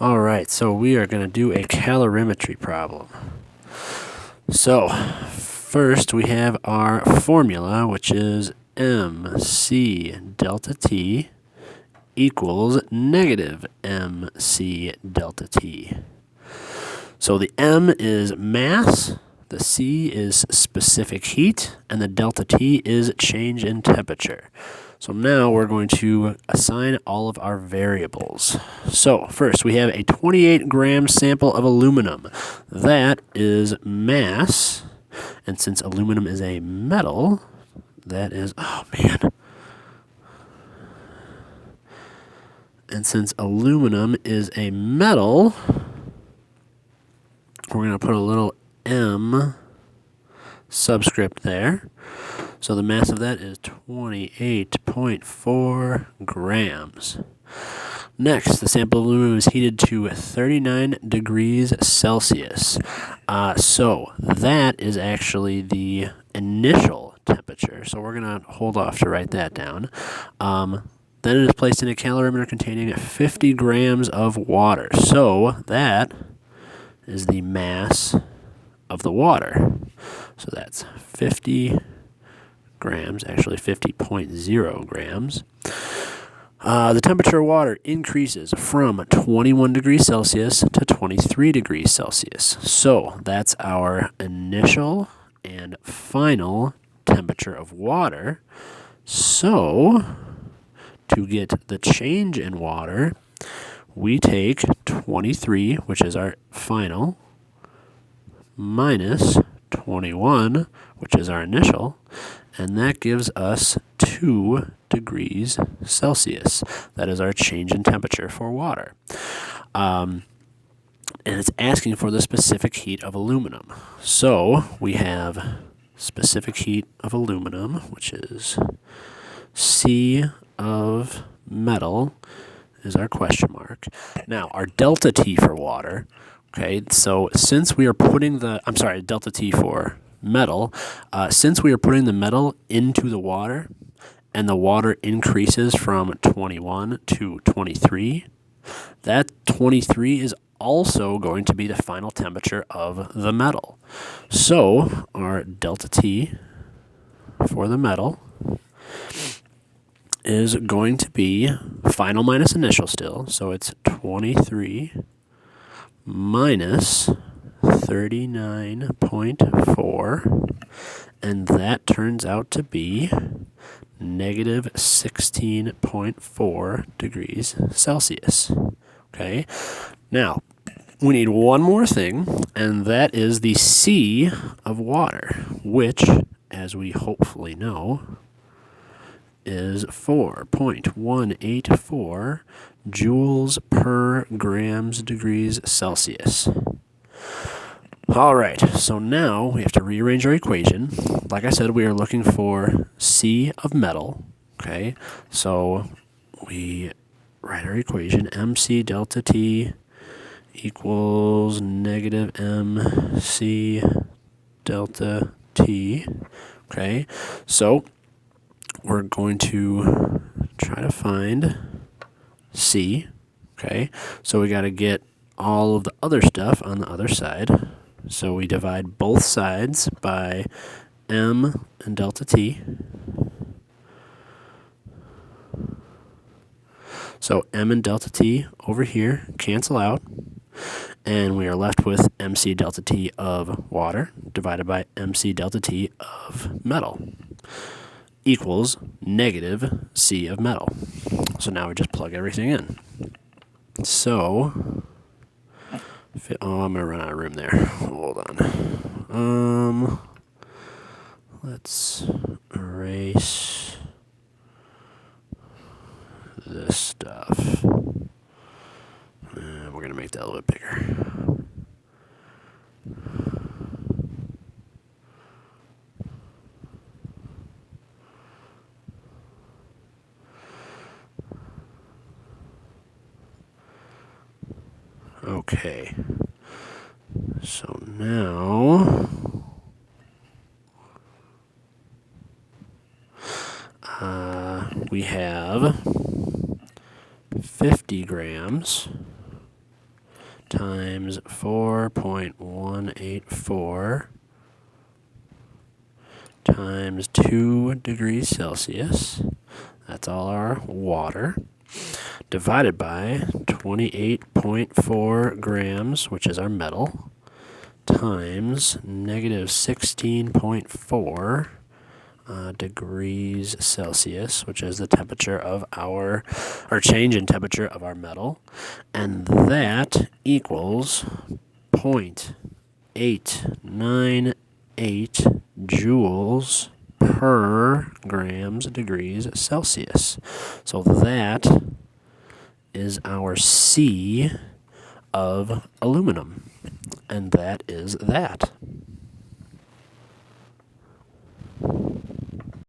All right, so we are going to do a calorimetry problem. So first we have our formula, which is MC delta T equals negative MC delta T. So the M is mass, the C is specific heat, and the delta T is change in temperature. So now we're going to assign all of our variables. So first we have a 28-gram sample of aluminum. That is mass, and since aluminum is a metal, that is, and since aluminum is a metal, we're going to put a little m subscript there. So the mass of that is 28.4 grams. Next, the sample of aluminum is heated to 39 degrees Celsius. So that is actually the initial temperature. So we're going to hold off to write that down. Then it is placed in a calorimeter containing 50 grams of water. So that is the mass of the water. So that's 50 grams, actually 50.0 grams. The temperature of water increases from 21 degrees Celsius to 23 degrees Celsius. So that's our initial and final temperature of water. So to get the change in water, we take 23, which is our final, minus 21, which is our initial, and that gives us 2 degrees Celsius. That is our change in temperature for water. And it's asking for the specific heat of aluminum. So we have specific heat of aluminum, which is C of metal, is our question mark. Now, our delta T for water, okay, so since we are putting delta T for metal, since we are putting the metal into the water, and the water increases from 21 to 23, that 23 is also going to be the final temperature of the metal. So our delta T for the metal is going to be final minus initial still, so it's 23 minus 39.4, and that turns out to be negative 16.4 degrees Celsius. Okay, now we need one more thing, and that is the C of water, which, as we hopefully know, is 4.184 joules per grams degrees Celsius. All right, so now we have to rearrange our equation. Like I said, we are looking for C of metal, okay? So we write our equation, MC delta T equals negative MC delta T, okay? So we're going to try to find C, okay? So we got to get all of the other stuff on the other side. So we divide both sides by M and delta T. So M and delta T over here cancel out, and we are left with MC delta T of water divided by MC delta T of metal equals negative C of metal. So now we just plug everything in. So, I'm going to run out of room there. Hold on. Let's erase this stuff. We're going to make that a little bit bigger. Okay, so now we have 50 grams times 4.184 times 2 degrees Celsius, that's all our water, divided by 28.4 grams, which is our metal, times negative 16.4 degrees Celsius, which is the temperature of our, or change in temperature of our metal, and that equals 0.898 joules per grams degrees Celsius. So that is our C of aluminum, and that is that.